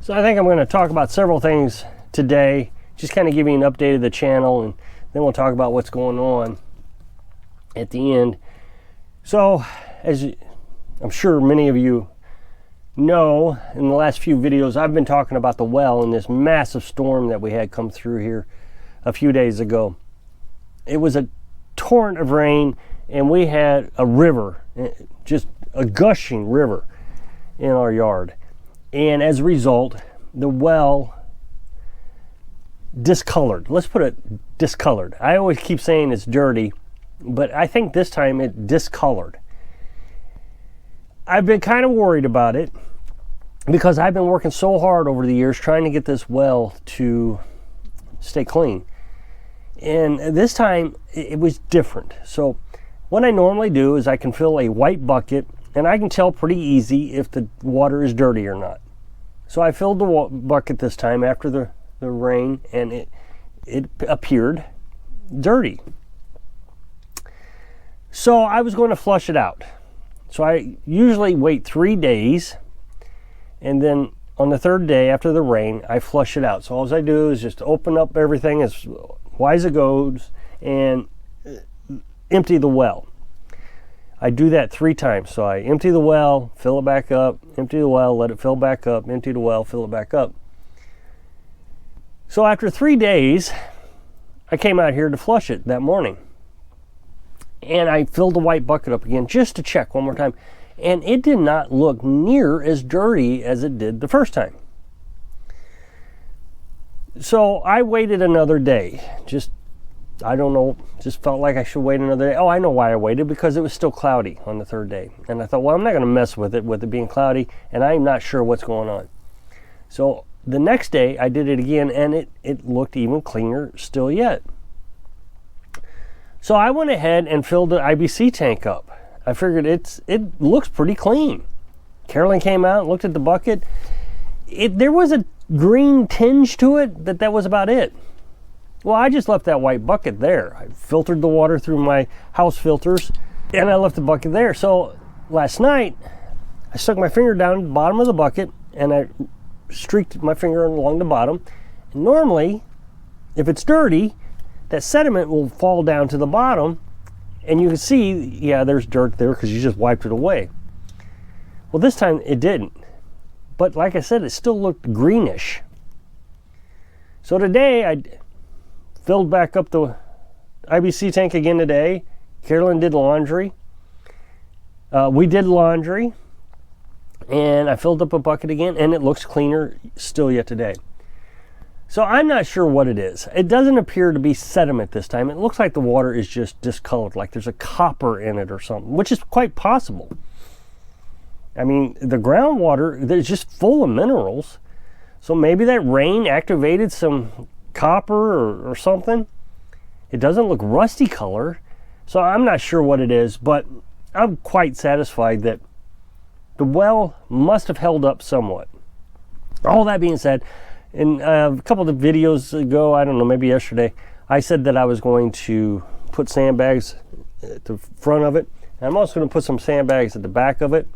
So I think I'm going to talk about several things today, just kind of give you an update of the channel, and then we'll talk about what's going on at the end. So, as I'm sure many of you know, in the last few videos I've been talking about the well and this massive storm that we had come through here a few days ago. It was a torrent of rain, and we had a river, just a gushing river in our yard. And as a result, the well discolored. Let's put it discolored. I always keep saying it's dirty, but I think this time it discolored. I've been kind of worried about it because I've been working so hard over the years trying to get this well to stay clean. And this time it was different. So what I normally do is I can fill a white bucket, and I can tell pretty easy if the water is dirty or not. So I filled the bucket this time after the rain, and it appeared dirty. So I was going to flush it out. So I usually wait 3 days, and then on the third day after the rain, I flush it out. So all I do is just open up everything as wide as it goes and empty the well. I do that 3 times. So I empty the well, fill it back up, empty the well, let it fill back up, empty the well, fill it back up. So after 3 days, I came out here to flush it that morning. And I filled the white bucket up again just to check one more time. And it did not look near as dirty as it did the first time. So I waited another day. I don't know, just felt like I should wait another day. Oh, I know why I waited, because it was still cloudy on the third day. And I thought, well, I'm not going to mess with it being cloudy, and I'm not sure what's going on. So the next day I did it again, and it looked even cleaner still yet. So I went ahead and filled the IBC tank up. I figured it looks pretty clean. Carolyn came out and looked at the bucket. There was a green tinge to it, but that was about it. Well, I just left that white bucket there. I filtered the water through my house filters, and I left the bucket there. So last night, I stuck my finger down the bottom of the bucket, and I streaked my finger along the bottom. And normally, if it's dirty, that sediment will fall down to the bottom, and you can see, yeah, there's dirt there because you just wiped it away. Well, this time it didn't. But like I said, it still looked greenish. So today, I filled back up the IBC tank again today. Carolyn did laundry. We did laundry. And I filled up a bucket again, and it looks cleaner still yet today. So I'm not sure what it is. It doesn't appear to be sediment this time. It looks like the water is just discolored, like there's a copper in it or something, which is quite possible. I mean, the groundwater, there's just full of minerals. So maybe that rain activated some copper or something. It doesn't look rusty color. So I'm not sure what it is, but I'm quite satisfied that the well must have held up somewhat. All that being said, in a couple of videos ago, I don't know, maybe yesterday, I said that I was going to put sandbags at the front of it. And I'm also going to put some sandbags at the back of it.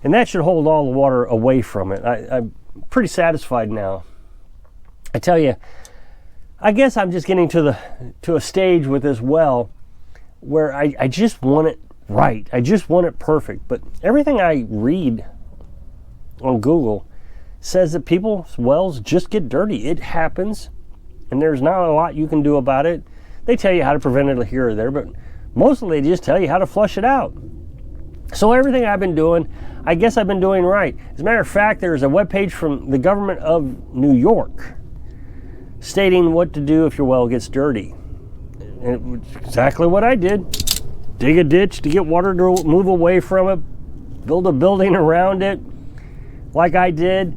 And that should hold all the water away from it. I'm pretty satisfied now. I tell you, I guess I'm just getting to a stage with this well where I just want it right. I just want it perfect. But everything I read on Google says that people's wells just get dirty. It happens, and there's not a lot you can do about it. They tell you how to prevent it here or there, but mostly they just tell you how to flush it out. So everything I've been doing, I guess I've been doing right. As a matter of fact, there's a webpage from the government of New York stating what to do if your well gets dirty. And it was exactly what I did. Dig a ditch to get water to move away from it, build a building around it like I did,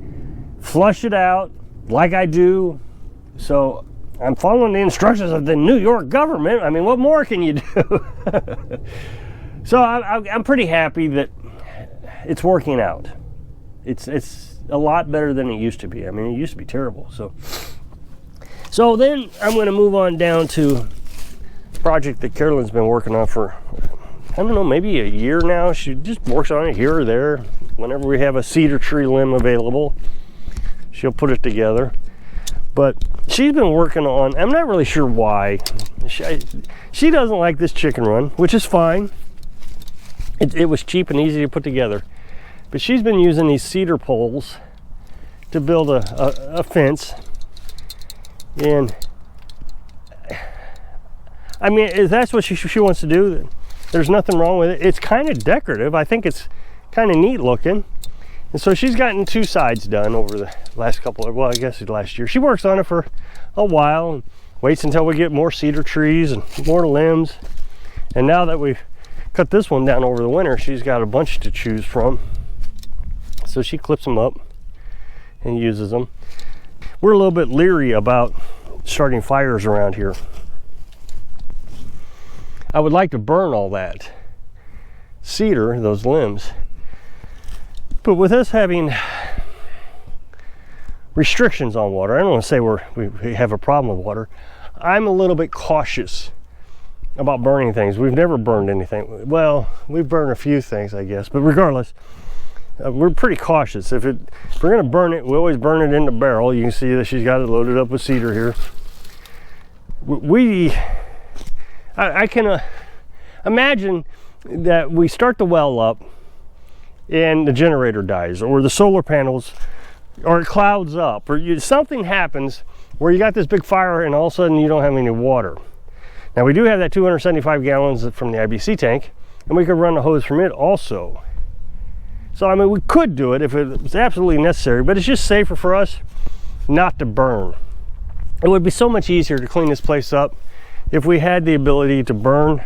flush it out like I do. So I'm following the instructions of the New York government. I mean, what more can you do? So I'm pretty happy that it's working out. It's a lot better than it used to be. I mean, it used to be terrible. So then I'm going to move on down to a project that Carolyn's been working on for, I don't know, maybe a year now. She just works on it here or there whenever we have a cedar tree limb available. she'll put it together. But she's been working on, I'm not really sure why. She doesn't like this chicken run, which is fine. It was cheap and easy to put together. But she's been using these cedar poles to build a fence. And I mean, if that's what she wants to do, there's nothing wrong with it. It's kind of decorative. I think it's kind of neat looking. And so she's gotten 2 sides done over the last couple of, well, I guess last year. She works on it for a while and waits until we get more cedar trees and more limbs. And now that we've cut this one down over the winter, she's got a bunch to choose from. So she clips them up and uses them. We're a little bit leery about starting fires around here. I would like to burn all that cedar, those limbs. But with us having restrictions on water, I don't want to say we have a problem with water. I'm a little bit cautious about burning things. We've never burned anything. Well, we've burned a few things, I guess. But regardless, we're pretty cautious. If we're going to burn it, we always burn it in the barrel. You can see that she's got it loaded up with cedar here. I can imagine that we start the well up and the generator dies, or the solar panels, or it clouds up, or something happens where you got this big fire and all of a sudden you don't have any water. Now we do have that 275 gallons from the IBC tank, and we could run the hose from it also. So I mean, we could do it if it was absolutely necessary, but it's just safer for us not to burn. It would be so much easier to clean this place up if we had the ability to burn.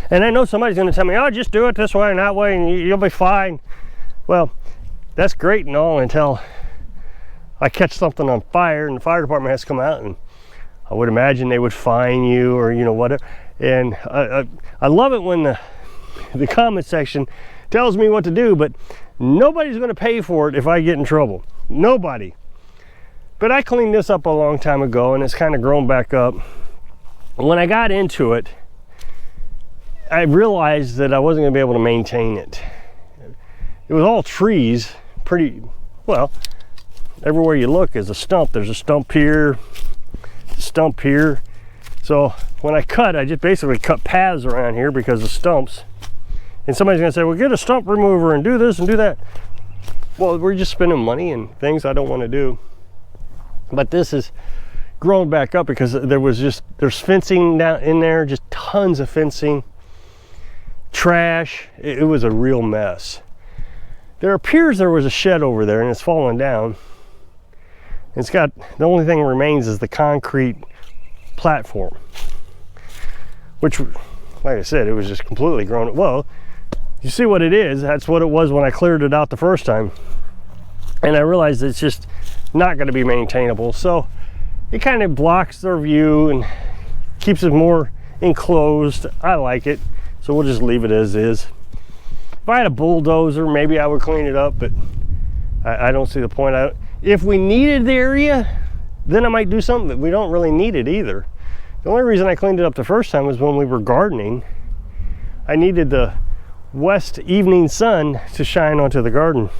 And I know somebody's going to tell me, oh, just do it this way and that way and you'll be fine. Well, that's great and all until I catch something on fire and the fire department has to come out, and I would imagine they would fine you, or whatever. And I love it when the comment section tells me what to do, but nobody's going to pay for it if I get in trouble. Nobody. But I cleaned this up a long time ago and it's kind of grown back up. When I got into it, I realized that I wasn't going to be able to maintain it. It was all trees, pretty well. Everywhere you look is a stump. There's a stump here, a stump here. So when I cut, I just basically cut paths around here because of stumps. And somebody's going to say, well, get a stump remover and do this and do that. Well, we're just spending money and things I don't want to do. But this is grown back up because there's fencing down in there, just tons of fencing. Trash. It was a real mess. There appears there was a shed over there and it's fallen down. It's got, the only thing that remains is the concrete platform, which, like I said, it was just completely grown. Well, you see what it is. That's what it was when I cleared it out the first time. And I realized it's just not going to be maintainable. So it kind of blocks their view and keeps it more enclosed. I like it. So we'll just leave it as is. If I had a bulldozer, maybe I would clean it up, but I don't see the point. If we needed the area, then I might do something, but we don't really need it either. The only reason I cleaned it up the first time was when we were gardening. I needed the west evening sun to shine onto the garden.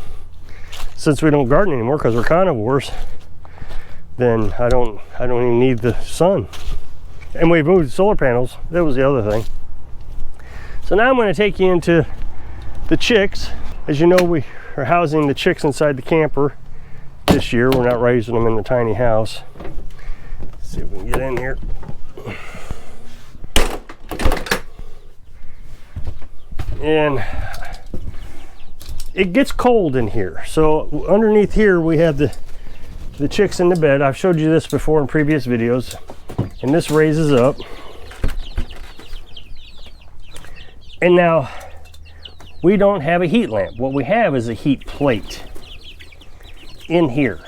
Since we don't garden anymore because we're carnivores, then I don't even need the sun. And we moved solar panels. That was the other thing. So now I'm going to take you into the chicks. As you know, we are housing the chicks inside the camper this year. We're not raising them in the tiny house. Let's see if we can get in here. And it gets cold in here. So underneath here we have the chicks in the bed. I've showed you this before in previous videos. And this raises up. And now we don't have a heat lamp. What we have is a heat plate in here.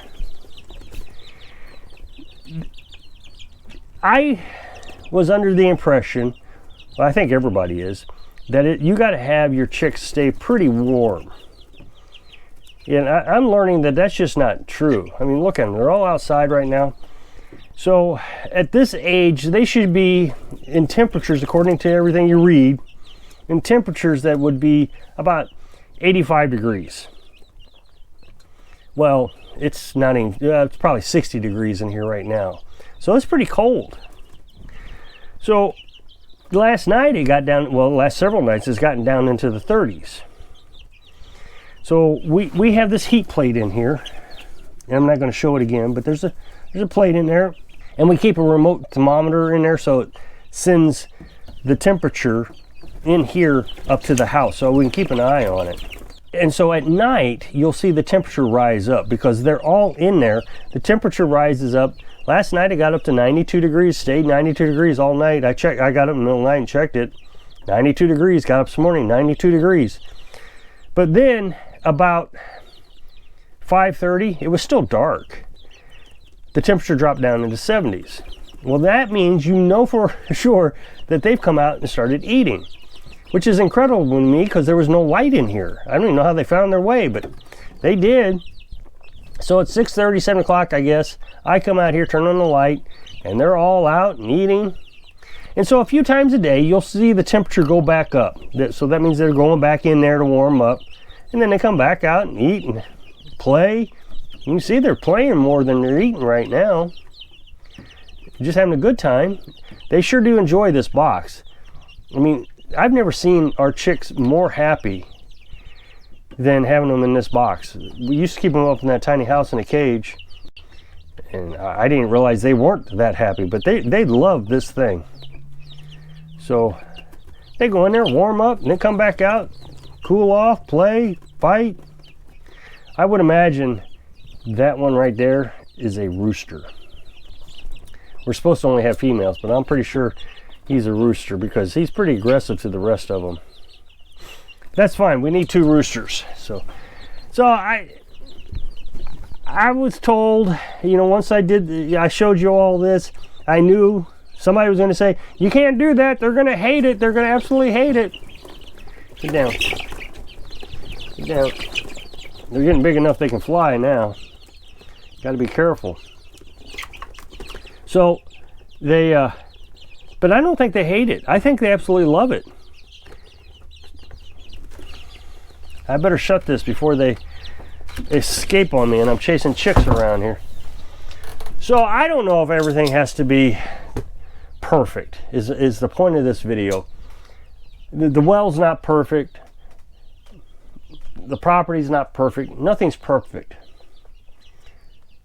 I was under the impression, well, I think everybody is, that you got to have your chicks stay pretty warm. And I'm learning that that's just not true. I mean, look at them. They're all outside right now. So at this age, they should be in temperatures, according to everything you read, in temperatures that would be about 85 degrees. Well, it's not even, it's probably 60 degrees in here right now. So it's pretty cold. So last night it got down, well, last several nights it's gotten down into the 30s. So we have this heat plate in here, and I'm not going to show it again, but there's a plate in there, and we keep a remote thermometer in there so it sends the temperature in here up to the house so we can keep an eye on it. And so at night you'll see the temperature rise up because they're all in there. The temperature rises up. Last night it got up to 92 degrees, stayed 92 degrees all night. I got up in the middle of the night and checked it. 92 degrees, got up this morning, 92 degrees. But then about 5:30, it was still dark. The temperature dropped down into 70s. Well, that means you know for sure that they've come out and started eating, which is incredible to me because there was no light in here. I don't even know how they found their way, but they did. So at 6:30, 7 o'clock, I guess, I come out here, turn on the light, and they're all out and eating. And so a few times a day, you'll see the temperature go back up. So that means they're going back in there to warm up. And then they come back out and eat and play. You can see they're playing more than they're eating right now. Just having a good time. They sure do enjoy this box. I mean, I've never seen our chicks more happy than having them in this box. We used to keep them up in that tiny house in a cage, and I didn't realize they weren't that happy, but they love this thing. So they go in there, warm up, and then come back out, cool off, play, fight. I would imagine that one right there is a rooster. We're supposed to only have females, but I'm pretty sure he's a rooster because he's pretty aggressive to the rest of them. That's fine. We need 2 roosters. So I was told, you know, once I showed you all this, I knew somebody was going to say, you can't do that. They're going to hate it. They're going to absolutely hate it. Get down. Get down. They're getting big enough they can fly now. Got to be careful. So they, but I don't think they hate it. I think they absolutely love it. I better shut this before they escape on me and I'm chasing chicks around here. So I don't know if everything has to be perfect, is the point of this video. The well's not perfect. The property's not perfect. Nothing's perfect.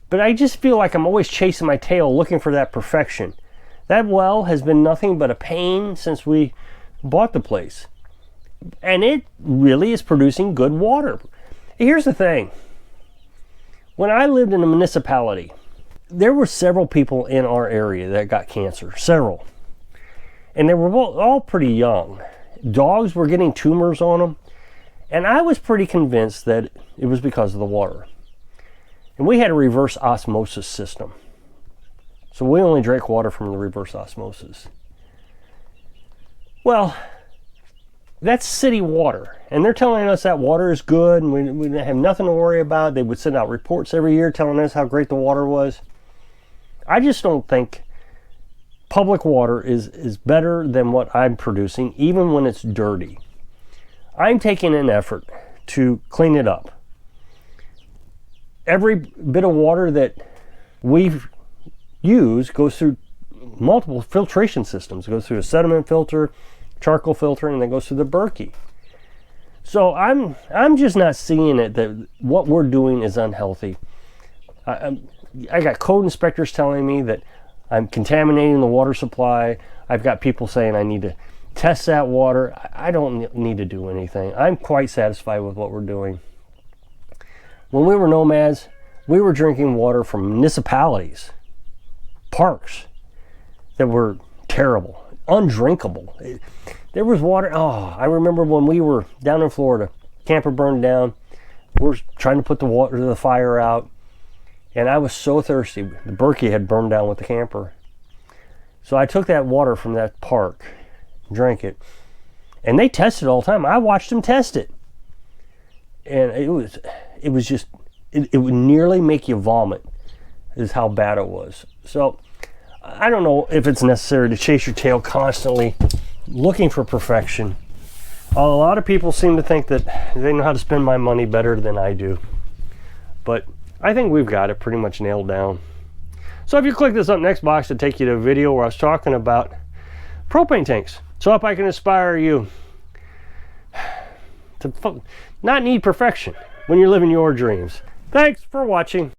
But I just feel like I'm always chasing my tail looking for that perfection. That well has been nothing but a pain since we bought the place. And it really is producing good water. Here's the thing. When I lived in a municipality, there were several people in our area that got cancer. Several. And they were all pretty young. Dogs were getting tumors on them. And I was pretty convinced that it was because of the water. And we had a reverse osmosis system. So we only drank water from the reverse osmosis. Well, that's city water. And they're telling us that water is good and we have nothing to worry about. They would send out reports every year telling us how great the water was. I just don't think public water is better than what I'm producing, even when it's dirty. I'm taking an effort to clean it up. Every bit of water that we use goes through multiple filtration systems. It goes through a sediment filter, charcoal filter, and then goes through the Berkey. So I'm just not seeing it that what we're doing is unhealthy. I got code inspectors telling me that I'm contaminating the water supply. I've got people saying I need to test that water. I don't need to do anything. I'm quite satisfied with what we're doing. When we were nomads, we were drinking water from municipalities, parks that were terrible, undrinkable. There was water. Oh, I remember when we were down in Florida, camper burned down. We're trying to put the fire out, and I was so thirsty. The Berkey had burned down with the camper. So I took that water from that park, drank it, and they tested it all the time. I watched them test it, and it was just, it would nearly make you vomit, is how bad it was. So I don't know if it's necessary to chase your tail constantly looking for perfection. A lot of people seem to think that they know how to spend my money better than I do. But I think we've got it pretty much nailed down. So if you click this up next box, to take you to a video where I was talking about propane tanks. So I hope I can inspire you to not need perfection when you're living your dreams. Thanks for watching.